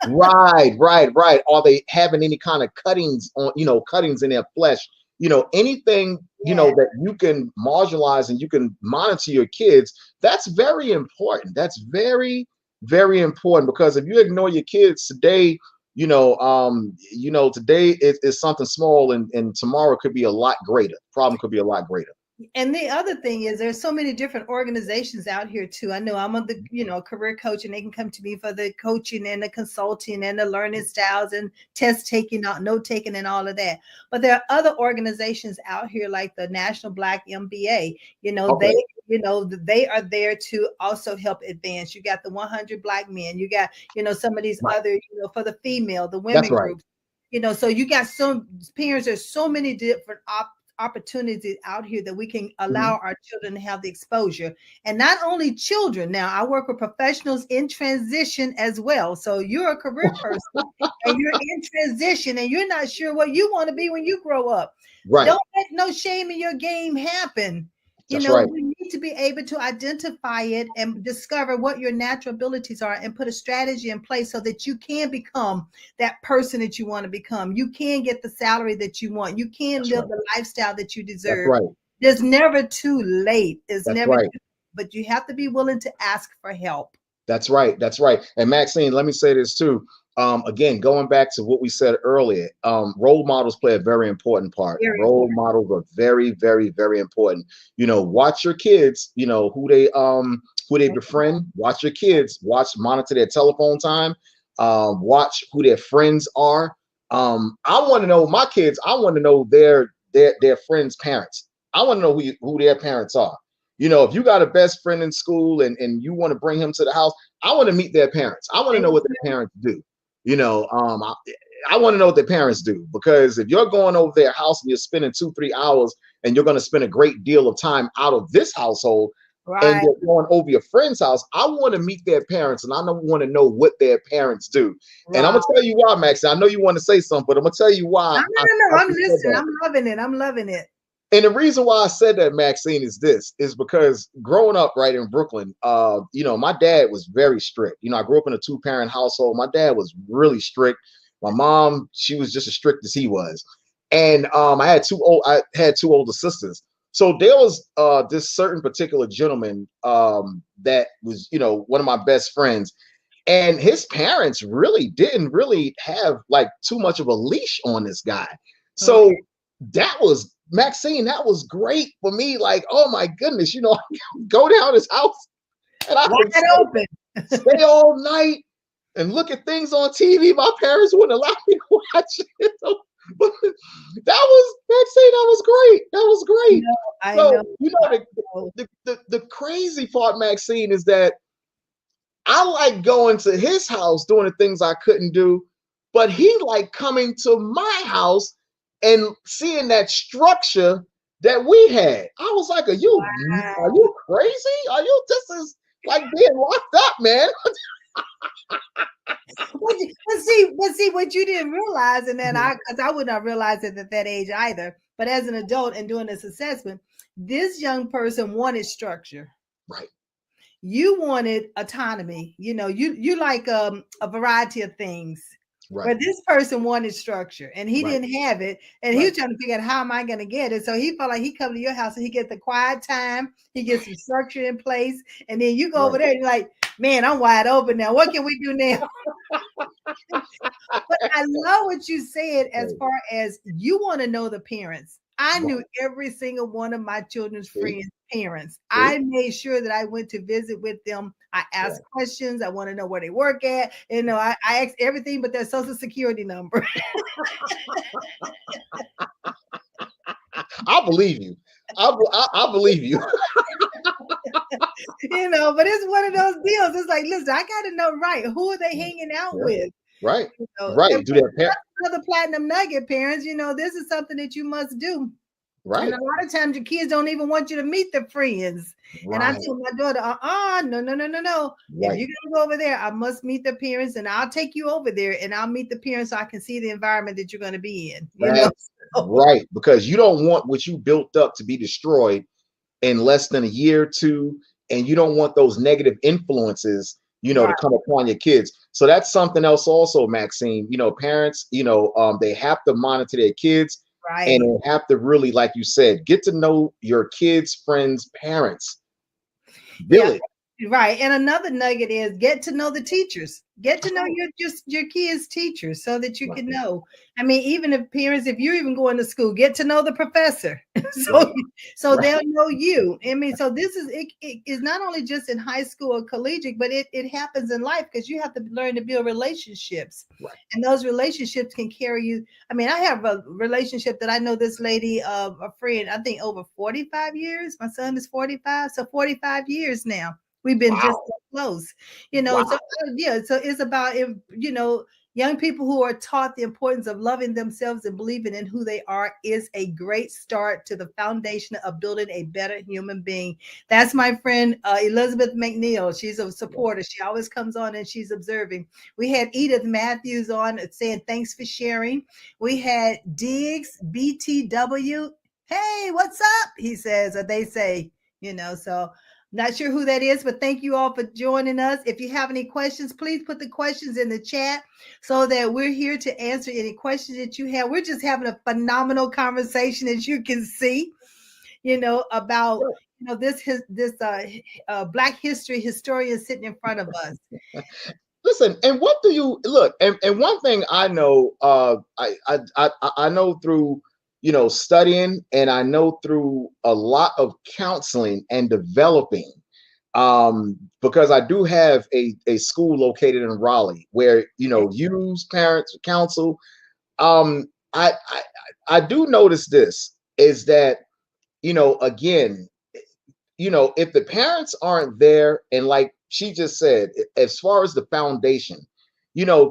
right. Are they having any kind of cuttings on, you know, cuttings in their flesh? You know, anything, you know, Yeah. that you can marginalize and you can monitor your kids. That's very important. That's very, very important, because if you ignore your kids today, today is something small, and tomorrow could be a lot greater. Problem could be a lot greater. And the other thing is, there's so many different organizations out here too. I know I'm the career coach, and they can come to me for the coaching and the consulting and the learning styles and test taking, note taking, and all of that. But there are other organizations out here like the National Black MBA. Okay. They are there to also help advance. You got the 100 Black Men. You got some of these Right. other for the female, the That's women right. groups. So you got some parents. There's so many different opportunities out here that we can Mhm. allow our children to have the exposure. And not only children. Now I work with professionals in transition as well. So you're a career person and you're in transition and you're not sure what you want to be when you grow up. Right. Don't let no shame in your game happen. That's right. We need to be able to identify it and discover what your natural abilities are and put a strategy in place so that you can become that person that you want to become. You can get the salary that you want. You can That's live right. the lifestyle that you That's deserve. right. There's never too late. It's That's never right. too, but you have to be willing to ask for help. That's right. That's right. And Maxine, let me say this too. Again, going back to what we said earlier, role models play a very important part. Very Role important. models are very, very, very important. You know, watch your kids, you know, who they befriend. Watch your kids, monitor their telephone time, watch who their friends are. I want to know my kids, I want to know their friends' parents. I want to know who their parents are. You know, if you got a best friend in school and you want to bring him to the house, I want to meet their parents. I want to know what their parents do. You know, I want to know what their parents do, because if you're going over their house and you're spending 2, 3 hours and you're going to spend a great deal of time out of this household and Right. you're going over your friend's house, I want to meet their parents and I want to know what their parents do. And I'm Right. gonna tell you why, Max. I know you want to say something, but I'm gonna tell you why No, no, no, I I'm just said listening. that. I'm loving it. I'm loving it. And the reason why I said that, Maxine, is because growing up right in Brooklyn, my dad was very strict. You know, I grew up in a 2-parent household. My dad was really strict. My mom, she was just as strict as he was. And I had two older sisters. So there was this certain particular gentleman that was, one of my best friends. And his parents really didn't really have like too much of a leash on this guy. So Okay. that was Maxine, that was great for me. Like, oh my goodness, go down his house and I could Wide open. stay all night and look at things on TV. My parents wouldn't allow me to watch it. But Maxine, that was great. That was great. I So, know. I know. the crazy part, Maxine, is that I like going to his house doing the things I couldn't do, but he like coming to my house and seeing that structure that we had. I was like, are you crazy? This is like being locked up, man. But see, what you didn't realize, and then because I would not realize it at that age either. But as an adult and doing this assessment, this young person wanted structure. Right. You wanted autonomy. You like a variety of things. Right. But this person wanted structure and he didn't have it. And he was trying to figure out, how am I going to get it? So he felt like he come to your house and he gets the quiet time. He gets some structure in place. And then you go over there and you're like, man, I'm wide open now. What can we do now? But I love what you said as far as you want to know the parents. I knew every single one of my children's friends' parents. I made sure that I went to visit with them. I asked questions. I want to know where they work at. I asked everything but their social security number. I believe you. I believe you. But it's one of those deals. It's like, listen, I got to know, right, who are they hanging out with? Right. Right. Do that. Other platinum nugget parents, this is something that you must do. Right. And a lot of times your kids don't even want you to meet their friends. Right. And I tell my daughter, no. Right. If you're gonna go over there, I must meet the parents, and I'll take you over there and I'll meet the parents so I can see the environment that you're gonna be in. Right. Because you don't want what you built up to be destroyed in less than a year or two, and you don't want those negative influences, to come upon your kids. So that's something else also, Maxine. Parents, they have to monitor their kids. Right. And they have to really, like you said, get to know your kids' friends' parents. Really. Right. And another nugget is get to know the teachers. Get to know your kids' teachers so that you can know. I mean, even if parents, if you're even going to school, get to know the professor. So they'll know you. I mean, so this is it is not only just in high school or collegiate, but it happens in life because you have to learn to build relationships. Right. And those relationships can carry you. I mean, I have a relationship that I know this lady, a friend, I think over 45 years. My son is 45, so 45 years now. We've been just so close, So so it's about, young people who are taught the importance of loving themselves and believing in who they are is a great start to the foundation of building a better human being. That's my friend, Elizabeth McNeil. She's a supporter. She always comes on and she's observing. We had Edith Matthews on saying, thanks for sharing. We had Diggs, BTW. Hey, what's up? He says, or they say, so not sure who that is, but thank you all for joining us. If you have any questions, please put the questions in the chat so that we're here to answer any questions that you have. We're just having a phenomenal conversation, as you can see, about this Black history historian sitting in front of us. Listen, and what do you look? And one thing I know, I know through studying, and I know through a lot of counseling and developing, because I do have a school located in Raleigh where youth, parents, counsel. I do notice this is that again, if the parents aren't there, and like she just said, as far as the foundation,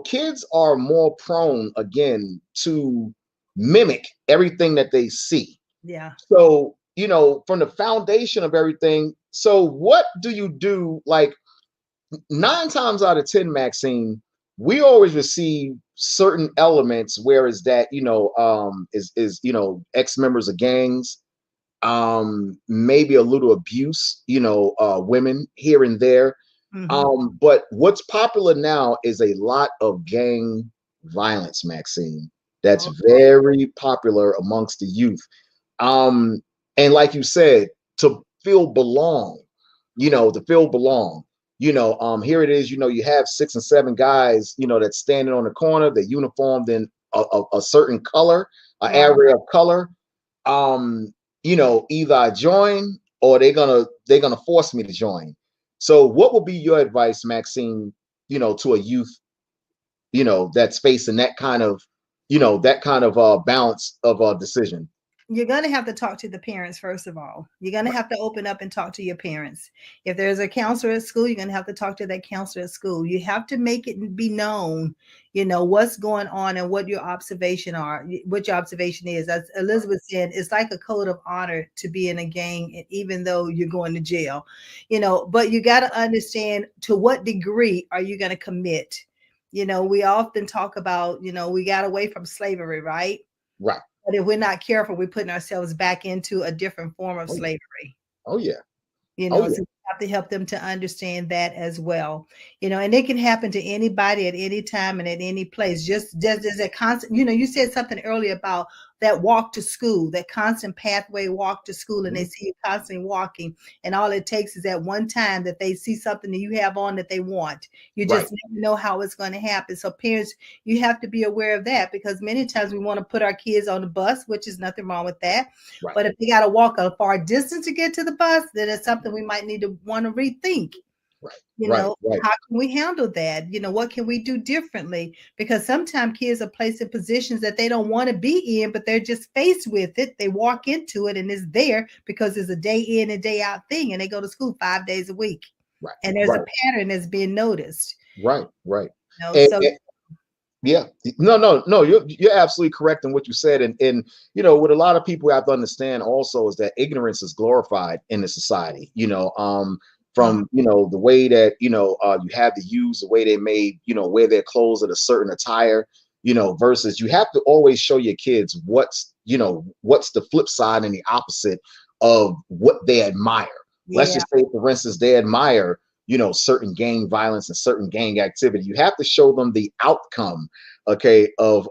kids are more prone again to mimic everything that they see. Yeah. So, from the foundation of everything. So what do you do? Like 9 times out of 10, Maxine, we always receive certain elements, whereas that, is ex-members of gangs, maybe a little abuse, women here and there. Mm-hmm. But what's popular now is a lot of gang violence, Maxine. That's Okay. very popular amongst the youth. Um, and like you said, to feel belong, to feel belong. Here it is, you have 6 and 7 guys, that's standing on the corner, they're uniformed in a certain color, an Right. area of color. Either I join or they're gonna force me to join. So what would be your advice, Maxine, to a youth, that's facing that kind of balance of a decision? You're going to have to talk to the parents first of all. You're going to have to open up and talk to your parents. If there's a counselor at school, you're going to have to talk to that counselor at school. You have to make it be known, what's going on and what your observation is. As Elizabeth said, it's like a code of honor to be in a gang, and even though you're going to jail, but you got to understand, to what degree are you going to commit? We often talk about, we got away from slavery, right? Right. But if we're not careful, we're putting ourselves back into a different form of Oh, slavery. oh yeah. Oh So yeah. we have to help them to understand that as well. And it can happen to anybody at any time and at any place. Just as a constant, you said something earlier about that walk to school, that constant pathway walk to school, and they Mhm. see you constantly walking. And all it takes is that one time that they see something that you have on that they want. You Right. just never know how it's going to happen. So parents, you have to be aware of that, because many times we want to put our kids on the bus, which is nothing wrong with that. Right. But if they got to walk a far distance to get to the bus, then it's something we might need to want to rethink. Right. Right. Right. How can we handle that? What can we do differently? Because sometimes kids are placed in positions that they don't want to be in, but they're just faced with it. They walk into it and it's there because it's a day in and day out thing, and they go to school 5 days a week. Right. And there's a Right. pattern that's being noticed. Right. Right. And, So yeah, no, no, no. You're absolutely correct in what you said, and what a lot of people have to understand also is that ignorance is glorified in the society. mhm, From the way that you have to use the way they made wear their clothes at a certain attire, versus you have to always show your kids what's the flip side and the opposite of what they admire. Let's yeah, just say, for instance, they admire certain gang violence and certain gang activity. You have to show them the outcome, okay, of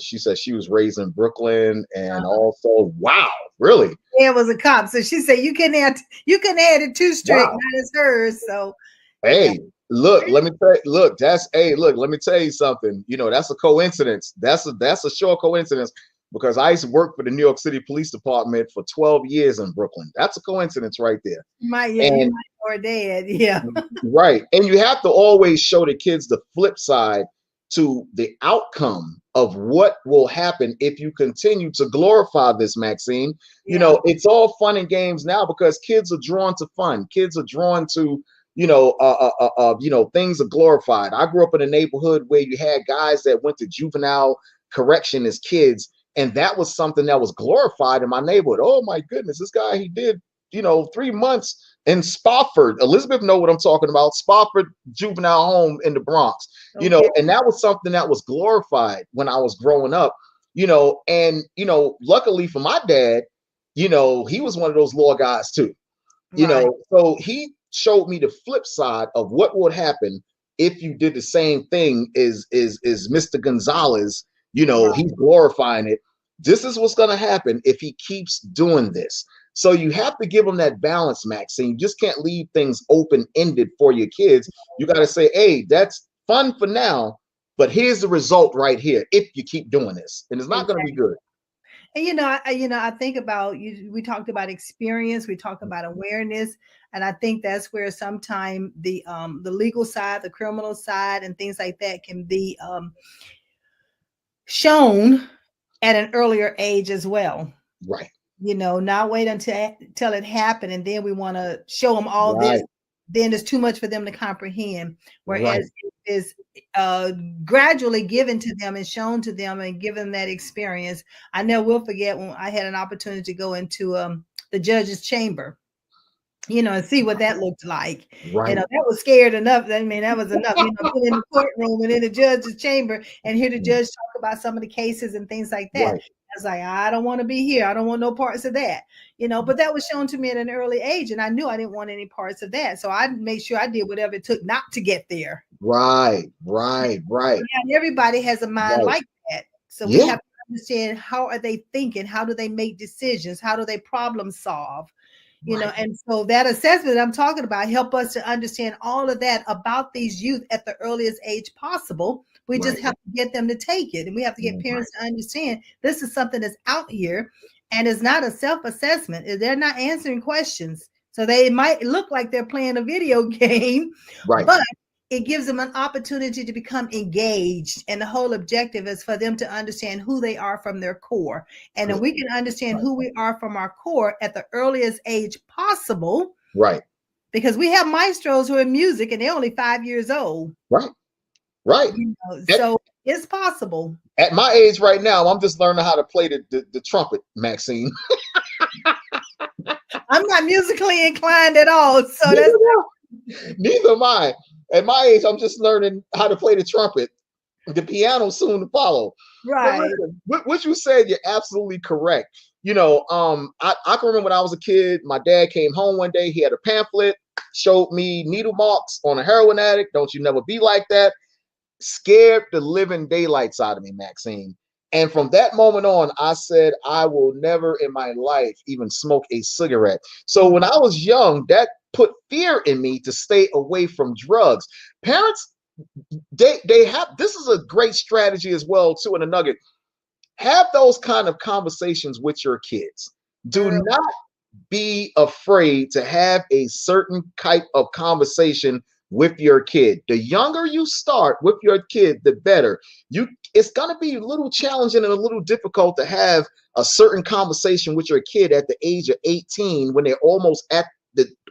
she said she was raised in Brooklyn, and also, wow, really? it was a cop. So she said you can add it too strict, Wow. not as hers. So yeah, Hey, look, let me tell you, look, let me tell you something. That's a coincidence. That's a sure coincidence, because I used to work for the New York City Police Department for 12 years in Brooklyn. That's a coincidence right there. you And might or dad. Yeah. right. And you have to always show the kids the flip side to the outcome of what will happen if you continue to glorify this, Maxine. Yeah. It's all fun and games now because kids are drawn to fun. Kids are drawn to, things are glorified. I grew up in a neighborhood where you had guys that went to juvenile correction as kids, and that was something that was glorified in my neighborhood. Oh my goodness, this guy, he did, 3 months in Spofford. Elizabeth know what I'm talking about. Spofford juvenile home in the Bronx. Okay. And that was something that was glorified when I was growing up. And luckily for my dad, he was one of those law guys too. Right. So he showed me the flip side of what would happen if you did the same thing is Mr. Gonzalez, Right. he's glorifying it. This is what's going to happen if he keeps doing this. So you have to give them that balance, Maxine. You just can't leave things open-ended for your kids. You got to say, hey, that's fun for now, but here's the result right here if you keep doing this. And it's not going to be Exactly. good. And I think about you. We talked about experience. We talk about awareness, and I think that's where sometimes the legal side, the criminal side, and things like that can be shown at an earlier age as well. Right. Not wait until it happened, and then we want to show them all this. Right. Then it's too much for them to comprehend. Right. Whereas it is gradually given to them and shown to them and given that experience. I never will forget when I had an opportunity to go into the judge's chamber, and see what that looked like. Right. That was scared enough. I mean, that was enough, being in the courtroom and in the judge's chamber and hear the judge talk about some of the cases and things like that. Right. was like, I don't want to be here. I don't want no parts of that, but that was shown to me at an early age. And I knew I didn't want any parts of that. So I made sure I did whatever it took not to get there. Right. Yeah, and everybody has a mind like that. So we have to understand, how are they thinking? How do they make decisions? How do they problem solve? And so that assessment that I'm talking about help us to understand all of that about these youth at the earliest age possible. We just have to get them to take it. And we have to get parents to understand this is something that's out here, and it's not a self-assessment. They're not answering questions. So they might look like they're playing a video game, but it gives them an opportunity to become engaged. And the whole objective is for them to understand who they are from their core. And if we can understand who we are from our core at the earliest age possible. Right. Because we have maestros who are in music and they're only 5 years old. Right. So it's possible. At my age right now, I'm just learning how to play the trumpet, Maxine. I'm not musically inclined at all. So neither am I. At my age, I'm just learning how to play the trumpet. The piano soon to follow. Right. Listen, what you said, you're absolutely correct. I can remember when I was a kid, my dad came home one day, he had a pamphlet, showed me needle marks on a heroin addict. Don't you never be like that. Scared the living daylights out of me, Maxine. And from that moment on, I said, I will never in my life even smoke a cigarette. So when I was young, that put fear in me to stay away from drugs. Parents, they have, this is a great strategy as well, too, in a nugget. Have those kind of conversations with your kids. Do not be afraid to have a certain type of conversation with your kid. The younger you start with your kid, the better. It's going to be a little challenging and a little difficult to have a certain conversation with your kid at the age of 18 when they're almost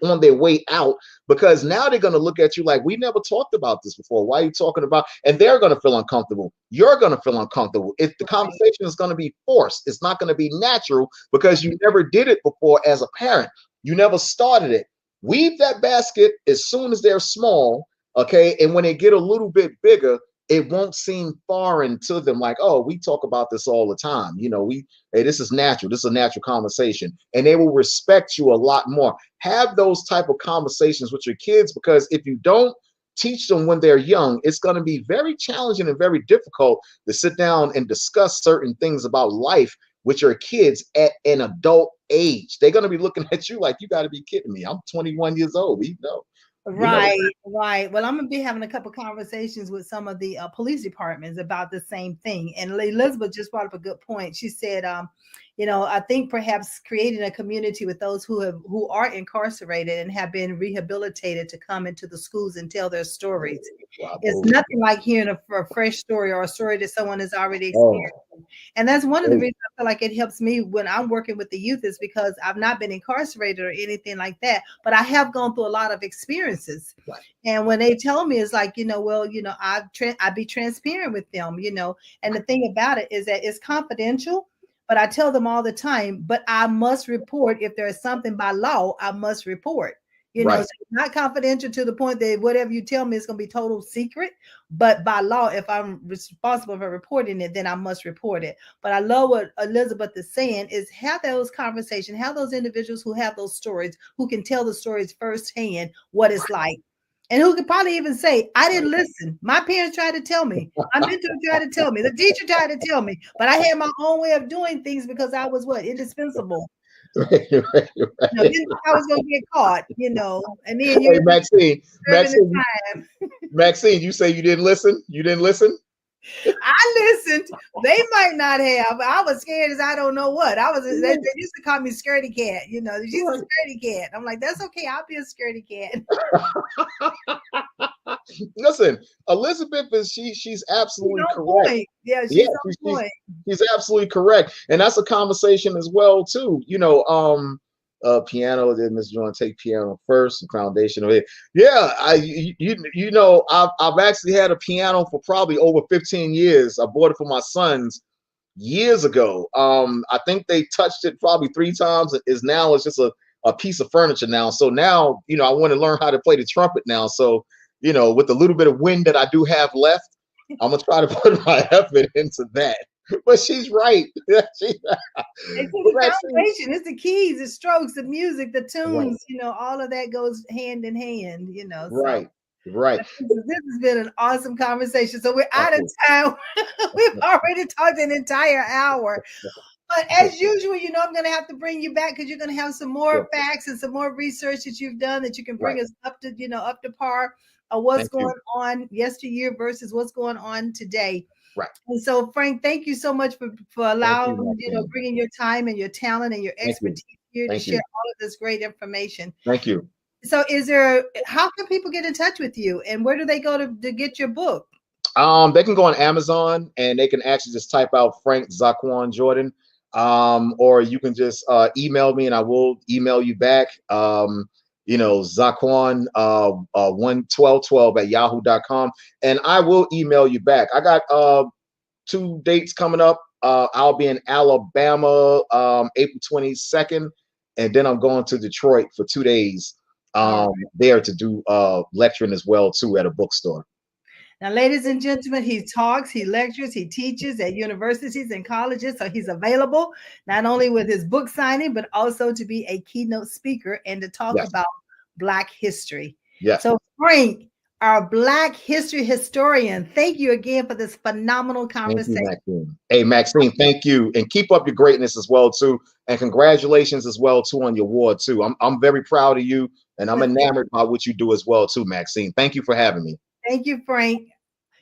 on their way out, because now they're going to look at you like, we never talked about this before. Why are you talking about? And they're going to feel uncomfortable. You're going to feel uncomfortable. If the conversation is going to be forced, it's not going to be natural because you never did it before as a parent. You never started it. Weave that basket as soon as they're small, okay? And when they get a little bit bigger, it won't seem foreign to them, like, oh, we talk about this all the time. Hey, this is natural. This is a natural conversation. And they will respect you a lot more. Have those type of conversations with your kids, because if you don't teach them when they're young, it's going to be very challenging and very difficult to sit down and discuss certain things about life with your kids at an adult age. They're going to be looking at you like, you got to be kidding me. I'm 21 years old. Right. Well, I'm gonna be having a couple conversations with some of the police departments about the same thing. And Elizabeth just brought up a good point. She said, I think perhaps creating a community with those who are incarcerated and have been rehabilitated to come into the schools and tell their stories. It's nothing like hearing a fresh story or a story that someone has already experienced. And that's one of the reasons I feel like it helps me when I'm working with the youth, is because I've not been incarcerated or anything like that, but I have gone through a lot of experiences. Right. And when they tell me, it's like, I'd be transparent with them, and the thing about it is that it's confidential. But I tell them all the time, but I must report if there is something by law, I must report. So it's not confidential to the point that whatever you tell me is going to be total secret. But by law, if I'm responsible for reporting it, then I must report it. But I love what Elizabeth is saying, is have those conversations, have those individuals who have those stories, who can tell the stories firsthand, what it's like. And who could probably even say, I didn't listen. My parents tried to tell me. My mentor tried to tell me. The teacher tried to tell me. But I had my own way of doing things because I was indispensable. Right. I was going to get caught, And then hey, Maxine, you say you didn't listen? You didn't listen? I listened. They might not have. I was scared as I don't know what. They used to call me scaredy cat. She's a scaredy cat. I'm like, that's okay. I'll be a scaredy cat. Listen, Elizabeth she's absolutely correct. Point. Yeah, she's on point. She's absolutely correct. And that's a conversation as well, too. Piano, did Miss Joan take piano first, the foundation of it? Yeah, I've actually had a piano for probably over 15 years. I bought it for my sons years ago. I think they touched it probably 3 times. It's just a piece of furniture now. So now, I want to learn how to play the trumpet now. So, with the little bit of wind that I do have left, I'm gonna try to put my effort into that. But she's right. It's But the Maxine, foundation. It's the keys, the strokes, the music, the right, tunes. All of that goes hand in hand. So right, right. this has been an awesome conversation. So we're out of Okay. time. We've already talked an entire hour. But as usual, I'm going to have to bring you back because you're going to have some more Sure. facts and some more research that you've done that you can bring Right. us up to par of what's Thank going you. on yesteryear versus what's going on today. Right. And so, Frank, thank you so much for Thank you, allowing, Maxine. bringing your time and your talent and your Thank you. expertise here to Thank share you. all of this great information. Thank you. So, how can people get in touch with you and where do they go to get your book? They can go on Amazon and they can actually just type out Frank Zaquan Jordan. Or you can just email me and I will email you back. Zaquan 11212 at yahoo.com. And I will email you back. I got 2 dates coming up. I'll be in Alabama April 22nd, and then I'm going to Detroit for 2 days there to do lecturing as well too at a bookstore. Now, ladies and gentlemen, he talks, he lectures, he teaches at universities and colleges. So he's available not only with his book signing, but also to be a keynote speaker and to talk Yes. about Black history. Yes. So, Frank, our Black history historian, thank you again for this phenomenal conversation. Thank you, Maxine. Hey, Maxine, thank you. And keep up your greatness as well, too. And congratulations as well, too, on your award, too. I'm very proud of you, and I'm enamored by what you do as well, too, Maxine. Thank you for having me. Thank you, Frank.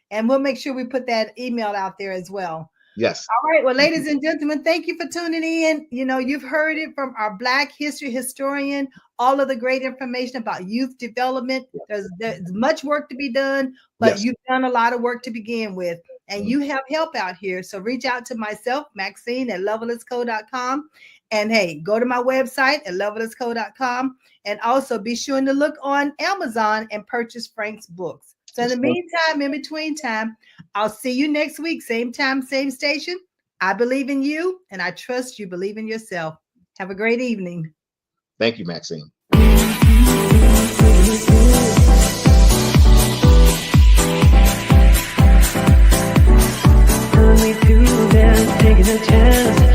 And we'll make sure we put that email out there as well. Yes. All right. Well, ladies and gentlemen, thank you for tuning in. You've heard it from our Black history historian, all of the great information about youth development. There's much work to be done, but you've done a lot of work to begin with. And you have help out here. So reach out to myself, Maxine, at lovelisco.com. And hey, go to my website at lovelisco.com. And also be sure to look on Amazon and purchase Frank's books. So in the meantime, in between time, I'll see you next week. Same time, same station. I believe in you, and I trust you believe in yourself. Have a great evening. Thank you, Maxine. Taking a chance.